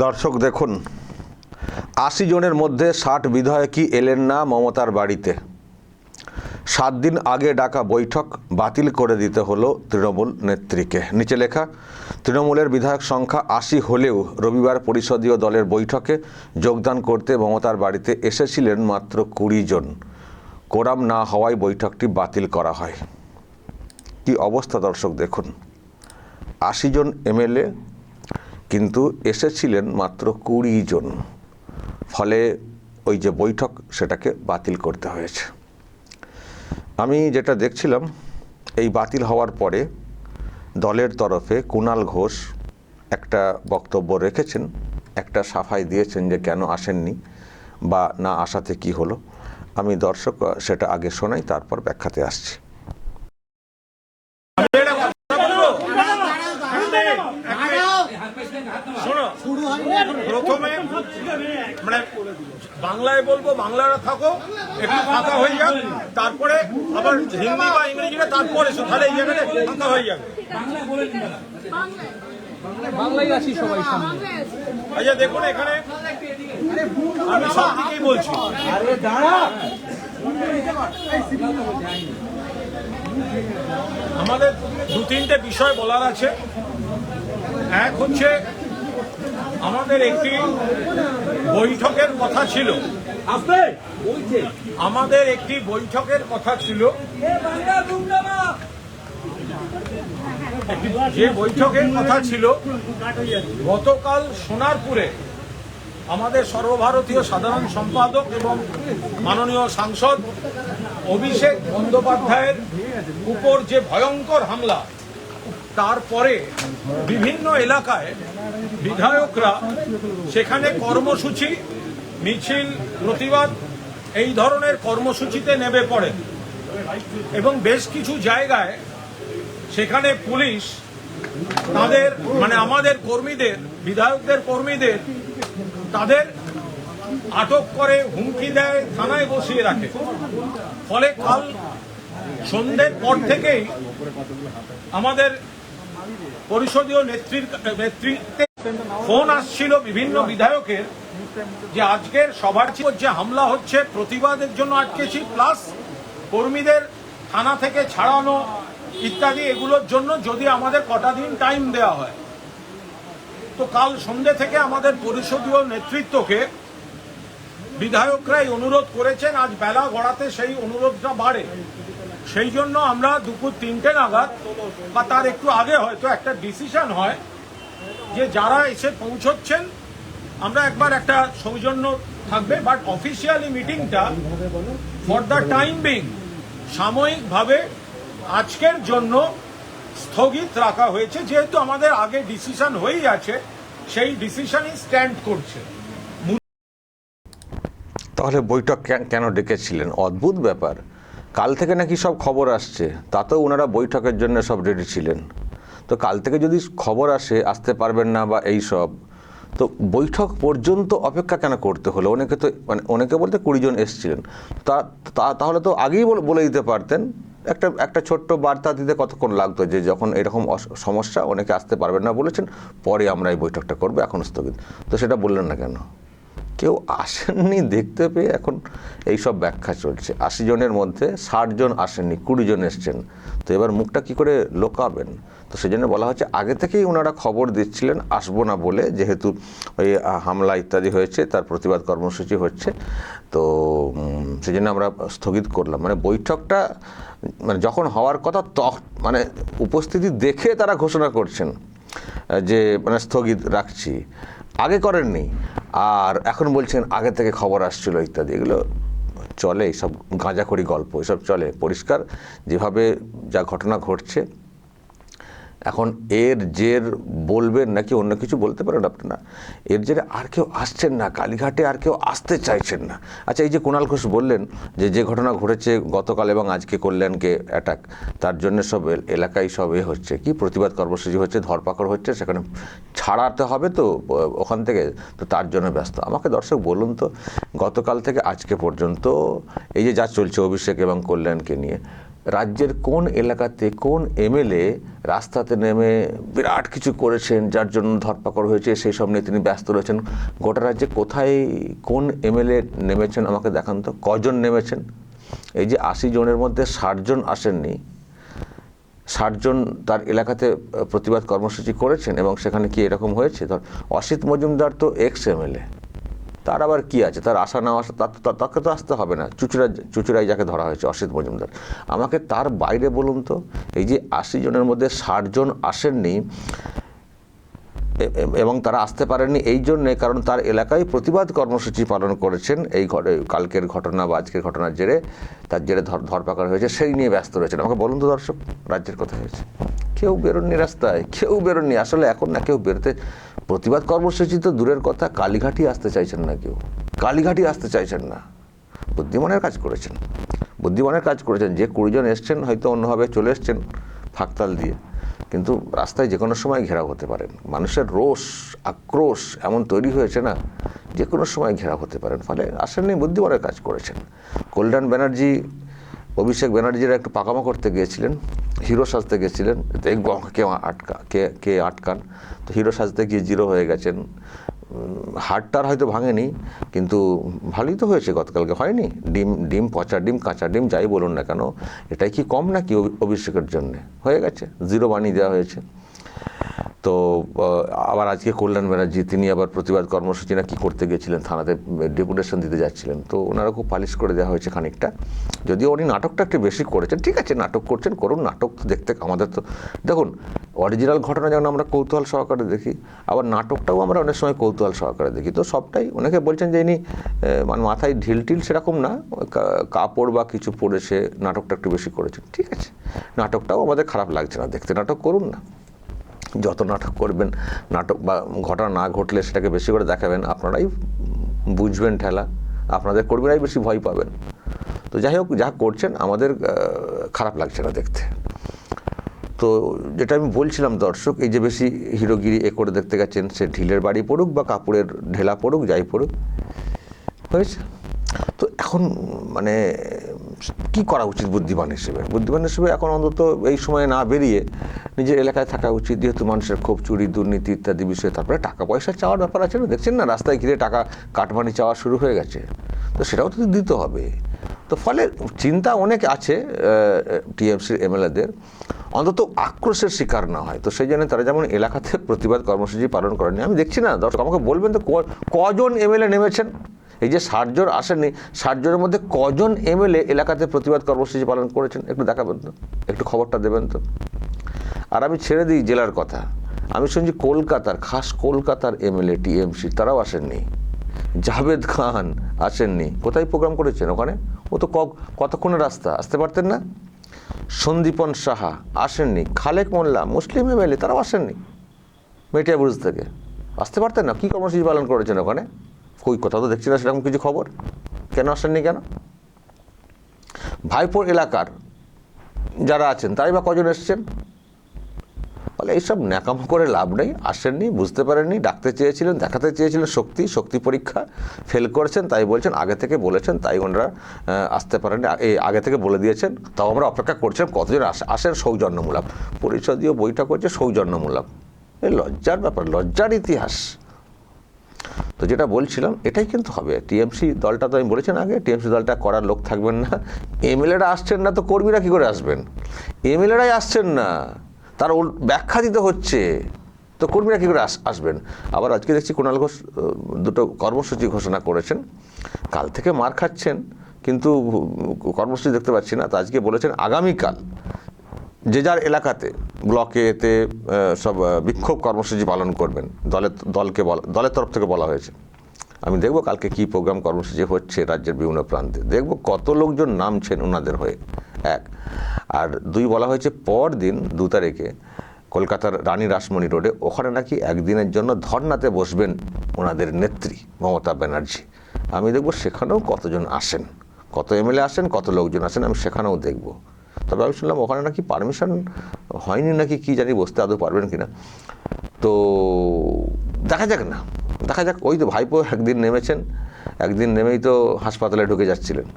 দর্শক দেখুন, ৮০ জনের মধ্যে ৬০ বিধায়কই এলেন না মমতার বাড়িতে। ৭ দিন আগে ডাকা বৈঠক বাতিল করে দিতে হলো তৃণমূল নেত্রীকে। নিচে লেখা, তৃণমূলের বিধায়ক সংখ্যা ৮০ হলেও রবিবার পরিষদীয় দলের বৈঠকে যোগদান করতে মমতার বাড়িতে এসেছিলেন মাত্র ২০ জন। কোরাম না হওয়ায় বৈঠকটি বাতিল করা হয়। কি অবস্থা দর্শক দেখুন, ৮০ জন এমএলএ কিন্তু এসেছিলেন মাত্র ২০ জন, ফলে ওই যে বৈঠক সেটাকে বাতিল করতে হয়েছে। আমি যেটা দেখছিলাম, এই বাতিল হওয়ার পরে দলের তরফে কুণাল ঘোষ একটা বক্তব্য রেখেছেন, একটা সাফাই দিয়েছেন যে কেন আসেননি বা না আসাতে কি হলো। আমি দর্শক সেটা আগে শোনাই, তারপর ব্যাখ্যাতে আসছি। প্রথমে মানে বাংলায় বলবো, বাংলারা থাকো, একটু ফাঁকা হয়ে যাক, তারপরে আবার হিন্দি বা ইংরেজিটা তারপরে তাহলে এই জায়গাটা ফাঁকা হয়ে যাবে। বাংলায় আছি সবাই সামনে। আচ্ছা দেখুন, এখানে আমি সব দিকেই বলছি। আমাদের দু তিনটে বিষয় বলার আছে। এক হচ্ছে, আমাদের একটি বৈঠকের কথা ছিল, যে বৈঠকের কথা ছিল গতকাল সোনারপুরে আমাদের সর্বভারতীয় সাধারণ সম্পাদক এবং মাননীয় সাংসদ অভিষেক বন্দ্যোপাধ্যায়ের উপর যে ভয়ঙ্কর হামলা, তারপরে বিভিন্ন এলাকায় বিধায়করা সেখানে কর্মসূচি, মিছিল, প্রতিবাদ এই ধরনের কর্মসূচিতে নেমে পড়েন এবং বেশ কিছু জায়গায় সেখানে পুলিশ তাদের মানে আমাদের কর্মীদের, বিধায়কদের কর্মীদের তাদের আটক করে হুমকি দেয়, থানায় বসিয়ে রাখে। ফলে কাল সন্ধ্যের পর থেকেই আমাদের পরিষদীয় নেতৃত্বে ফোন আসছিল বিভিন্ন বিধায়কের যে আজকের সভার যে হামলা হচ্ছে প্রতিবাদের জন্য আটকেছি, প্লাস কর্মীদের থানা থেকে ছাড়ানো ইত্যাদি, এগুলোর জন্য যদি আমাদের কটা দিন টাইম দেওয়া হয়। তো কাল সন্ধ্যে থেকে আমাদের পরিষদীয় নেতৃত্বকে বিধায়করাই অনুরোধ করেছেন, আজ বেলা গড়াতে সেই অনুরোধটা বাড়ে। সেই জন্য আমরা দুপুর ৩টে নাগাদ বা তার একটু আগে হয়তো একটা ডিসিশন হয় যে যারা এসে পৌঁছচ্ছেন আমরা একবার একটা সৌজন্য থাকবে, বাট অফিসিয়ালি মিটিংটা ফর দ্য টাইম বিং সাময়িকভাবে আজকের জন্য স্থগিত রাখা হয়েছে। যেহেতু আমাদের আগে ডিসিশন হয়েই আছে, সেই ডিসিশনই স্ট্যান্ড করছে। তাহলে বৈঠক কেন ডেকেছিলেন? অদ্ভুত ব্যাপার। কাল থেকে নাকি সব খবর আসছে, তাতেও ওনারা বৈঠকের জন্য সব রেডি ছিলেন। তো কাল থেকে যদি খবর আসতে পারবেন না বা এই সব, তো বৈঠক পর্যন্ত অপেক্ষা কেন করতে হলো? অনেকে তো অনেকে বলতে ২০ জন এসেছিলেন, তাহলে তো আগেই বলে দিতে পারতেন। একটা ছোট্ট বার্তা দিতে কতক্ষণ লাগতো যে যখন এরকম সমস্যা, অনেকে আসতে পারবেন না বলেছেন, পরে আমরা এই বৈঠকটা করবো, এখন স্থগিত। তো সেটা বললেন না কেন? কেউ আসেননি দেখতে পেয়ে এখন এইসব ব্যাখ্যা চলছে। ৮০ জনের মধ্যে ৬০ জন আসেননি, ২০ জন এসছেন। তো এবার মুখটা কি করে লোকাবেন? তো সেই জন্য বলা হচ্ছে আগে থেকেই ওনারা খবর দিচ্ছিলেন আসবো না বলে, যেহেতু ওই হামলা ইত্যাদি হয়েছে, তার প্রতিবাদ কর্মসূচি হচ্ছে। তো সেই জন্য আমরা স্থগিত করলাম। মানে বৈঠকটা মানে যখন হওয়ার কথা মানে উপস্থিতি দেখে তারা ঘোষণা করছেন যে মানে স্থগিত রাখছি, আগে করেননি। আর এখন বলছেন আগে থেকে খবর আসছিল ইত্যাদি। এগুলো চলে, এইসব গাঁজাখড়ি গল্প এসব চলে। পরিষ্কার যেভাবে যা ঘটনা ঘটছে, এখন এর জের বলবেন নাকি অন্য কিছু বলতে পারেন আপনারা। এর জেরে আর কেউ আসছেন না, কালীঘাটে আর কেউ আসতে চাইছেন না। আচ্ছা, এই যে কুণাল ঘোষ বললেন যে ঘটনা ঘটেছে গতকাল এবং আজকে কল্যাণকে অ্যাটাক, তার জন্য সব এলাকায় সব হচ্ছে, কি প্রতিবাদ কর্মসূচি হচ্ছে, ধরপাকড় হচ্ছে, সেখানে ছাড়াতে হবে তো ওখান থেকে, তো তার জন্য ব্যস্ত। আমাকে দর্শক বলুন তো, গতকাল থেকে আজকে পর্যন্ত এই যে যা চলছে অভিষেক এবং কল্যাণকে নিয়ে, রাজ্যের কোন এলাকাতে কোন এমএলএ রাস্তাতে নেমে বিরাট কিছু করেছেন যার জন্য ধরপাকড় হয়েছে সেই সব নিয়ে তিনি ব্যস্ত রয়েছেন? গোটা রাজ্যে কোথায় কোন এমএলএ নেমেছেন আমাকে দেখান তো, কজন নেমেছেন? এই যে 80 জনের মধ্যে 60 জন আসেননি, 60 জন তার এলাকাতে প্রতিবাদ কর্মসূচি করেছেন এবং সেখানে কি এরকম হয়েছে? ধর অসিত মজুমদার তো এক্স এমএলএ, তার আবার কি আছে, তার আসা না আসা তাকে তো আসতে হবে না। চুচুড়ায় যাকে ধরা হয়েছে অসিত মজুমদার, আমাকে তার বাইরে বলুন তো, এই যে 80 জনের মধ্যে 60 জন আসেননি এবং তারা আসতে পারেননি এই জন্যে কারণ তার এলাকায় প্রতিবাদ কর্মসূচি পালন করেছেন এই কালকের ঘটনা বা আজকের ঘটনার জেরে, তার জেরে ধরপাকড় হয়েছে সেই নিয়ে ব্যস্ত রয়েছেন। আমাকে বলুন তো দর্শক, রাজ্যের কোথায় হয়েছে? কেউ বেরোননি রাস্তায়, কেউ বেরোননি। আসলে এখন না কেউ বেরোতে, প্রতিবাদ কর্মসূচি তো দূরের কথা, কালীঘাটই আসতে চাইছেন না কেউ, কালীঘাটই আসতে চাইছেন না। বুদ্ধিমানের কাজ করেছেন, বুদ্ধিমানের কাজ করেছেন। যে 20 জন এসছেন হয়তো অন্যভাবে চলে এসছেন ফাঁকতাল দিয়ে, কিন্তু রাস্তায় যে কোনো সময় ঘেরাও হতে পারেন। মানুষের রোষ আক্রোশ এমন তৈরি হয়েছে না, যে কোনো সময় ঘেরাও হতে পারেন, ফলে আসেননি, বুদ্ধিমানের কাজ করেছেন। কল্যাণ ব্যানার্জি অভিষেক ব্যানার্জিরা একটু পাকামো করতে গিয়েছিলেন, হিরো সাজতে গেছিলেন, দেখবো কে আটকান, তো হিরো সাজতে গিয়ে জিরো হয়ে গেছেন। হাড়টার হয়তো ভাঙেনি, কিন্তু ভালোই তো হয়েছে গতকালকে, হয়নি? ডিম পচা ডিম কাঁচা ডিম যাই বলুন না কেন, এটাই কি কম নাকি অভিষেকের জন্যে? হয়ে গেছে, জিরো বানিয়ে দেওয়া হয়েছে। তো আবার আজকে কল্যাণ ব্যানার্জি তিনি আবার প্রতিবাদ কর্মসূচি না কি করতে গেছিলেন, থানাতে ডেপুটেশন দিতে যাচ্ছিলেন, তো ওনারা খুব পালিশ করে দেওয়া হয়েছে খানিকটা। যদিও উনি নাটকটা একটু বেশি করেছেন, ঠিক আছে নাটক করছেন, করুন, নাটক তো দেখতে আমাদের তো, দেখুন অরিজিনাল ঘটনা যেমন আমরা কৌতূহল সহকারে দেখি, আবার নাটকটাও আমরা অনেক সময় কৌতূহল সহকারে দেখি। তো সবটাই, অনেকে বলছেন যে ইনি মানে মাথায় ঢিল সেরকম না, কাপড় বা কিছু পরেছে, নাটকটা একটু বেশি করেছেন, ঠিক আছে, নাটকটাও আমাদের খারাপ লাগছে না দেখতে, নাটক করুন না। যত নাটক করবেন, নাটক বা ঘটনা না ঘটলে সেটাকে বেশি করে দেখাবেন, আপনারাই বুঝবেন ঠেলা, আপনাদের কর্মীরাই বেশি ভয় পাবেন। তো যাই হোক, যা করছেন আমাদের খারাপ লাগছে না দেখতে। তো যেটা আমি বলছিলাম দর্শক, এই যে বেশি হিরোগিরি করে দেখতে গেছেন, সে ঢিলের বাড়ি পড়ুক বা কাপড়ের ঢেলা পড়ুক, যাই পড়ুক, হয়েছে। তো এখন মানে কি করা উচিত বুদ্ধিমান হিসেবে? বুদ্ধিমান হিসেবে এখন অন্তত এই সময়ে না বেরিয়ে নিজের এলাকায় থাকা উচিত, যেহেতু মানুষের ক্ষোভ, চুরি, দুর্নীতি ইত্যাদি বিষয়ে। তারপরে টাকা পয়সা চাওয়ার ব্যাপার আছে না, দেখছেন না রাস্তায় ঘিরে টাকা কাটমানি চাওয়া শুরু হয়ে গেছে, তো সেটাও তো দিতে হবে। তো ফলে চিন্তা অনেক আছে টিএমসির এমএলএদের, অন্তত আক্রোশের শিকার না হয়। তো সেই জন্য তারা যেমন এলাকাতে প্রতিবাদ কর্মসূচি পালন করেনি। আমি দেখছি না দর্শক, আমাকে বলবেন তো কজন এমএলএ নেমেছেন? এই যে 60 জন আসেননি, 60 জনের মধ্যে কজন এমএলএ এলাকাতে প্রতিবাদ কর্মসূচি পালন করেছেন? একটু দেখাবেন তো, একটু খবরটা দেবেন তো। আর আমি ছেড়ে দিই জেলার কথা, আমি শুনছি কলকাতার, খাস কলকাতার এমএলএ টিএমসি তারাও আসেননি। জাভেদ খান আসেননি। কোথায় প্রোগ্রাম করেছেন? ওখানে ও তো কতক্ষণের রাস্তা, আসতে পারতেন না? সন্দীপন সাহা আসেননি। খালেক মোল্লা মুসলিম এমএলএ, তারাও আসেননি মেটিয়াবুরুজ থেকে, আসতে পারতেন না? কী কর্মসূচি পালন করেছেন ওখানে? কই, কোথাও তো দেখছি না সেরকম কিছু খবর। কেন আসেননি কেন? ভাইপোর এলাকার যারা আছেন তারাই বা কজন এসছেন? ফলে এইসব ন্যাকামো করে লাভ নেই। আসেননি, বুঝতে পারেননি, ডাকতে চেয়েছিলেন, দেখাতে চেয়েছিলেন শক্তি পরীক্ষা, ফেল করেছেন, তাই বলছেন আগে থেকে বলেছেন, তাই ওনারা আসতে পারেননি, আগে থেকে বলে দিয়েছেন, তাও আমরা অপেক্ষা করছেন কতজন আসেন। সৌজন্যমূলক পরিষদীয় বৈঠক হচ্ছে সৌজন্যমূলক, এই লজ্জার ব্যাপার, লজ্জার ইতিহাস। তো যেটা বলছিলাম এটাই কিন্তু হবে। টিএমসি দলটা তো আমি বলেছেন আগে, টিএমসি দলটা করার লোক থাকবেন না। এমএলএরা আসছেন না তো কর্মীরা কী করে আসবেন? এমএলএরাই আসছেন না, তার ব্যাখ্যা দিতে হচ্ছে, তো কর্মীরা কী করে আসবেন? আবার আজকে দেখছি কুণাল ঘোষ দুটো কর্মসূচি ঘোষণা করেছেন, কাল থেকে মার খাচ্ছেন কিন্তু কর্মসূচি দেখতে পাচ্ছি না। তো আজকে বলেছেন আগামীকাল যে যার এলাকাতে ব্লকেতে সব বিক্ষোভ কর্মসূচি পালন করবেন, দলের তরফ থেকে বলা হয়েছে। আমি দেখব কালকে কি প্রোগ্রাম কর্মসূচি হচ্ছে রাজ্যের বিভিন্ন প্রান্তে, দেখব কত লোকজন নামছেন ওনাদের হয়ে, এক। আর দুই, বলা হয়েছে পরদিন 2 তারিখে কলকাতার রানী রাসমণি রোডে, ওখানে নাকি একদিনের জন্য ধর্নাতে বসবেন ওনাদের নেত্রী মমতা ব্যানার্জি। আমি দেখব সেখানেও কতজন আসেন, কত এমএলএ আসেন, কত লোকজন আসেন, আমি সেখানেও দেখব। তবে আমি শুনলাম ওখানে নাকি পারমিশন হয়নি নাকি, কি জানি, বসতে আদৌ পারবেন কিনা। তো দেখা যাক না, দেখা যাক। ওই তো ভাইপো একদিন নেমেছেন, একদিন নেমেই তো হাসপাতালে ঢুকে যাচ্ছিলেন,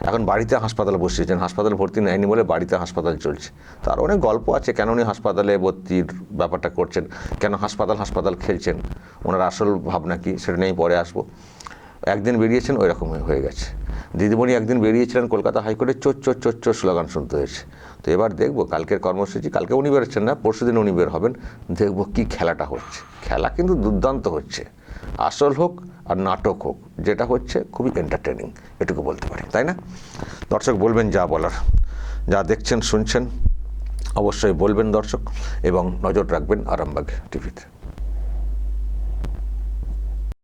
এখন বাড়িতে হাসপাতালে বসিয়েছেন, হাসপাতালে ভর্তি নেয়নি বলে বাড়িতে হাসপাতাল চলছে। তার অনেক গল্প আছে কেন উনি হাসপাতালে ভর্তির ব্যাপারটা করছেন, কেন হাসপাতাল খেলছেন, ওনার আসল ভাবনা কি সেটা নিয়েই পরে আসবো। একদিন বেরিয়েছেন ওই রকম হয়ে গেছে। দিদিমণি একদিন বেরিয়েছিলেন কলকাতা হাইকোর্টে, চোর চোর চোর চোর স্লোগান শুনতে হয়েছে। তো এবার দেখবো কালকের কর্মসূচি, কালকে উনি বেরোচ্ছেন না, পরশুদিন উনি বের হবেন, দেখবো কি খেলাটা হচ্ছে। খেলা কিন্তু দুর্দান্ত হচ্ছে, আসল হোক আর নাটক হোক, যেটা হচ্ছে খুবই এন্টারটেনিং, এটুকু বলতে পারি, তাই না? দর্শক বলবেন যা বলার, যা দেখছেন শুনছেন অবশ্যই বলবেন দর্শক, এবং নজর রাখবেন আরামবাগ টিভিতে।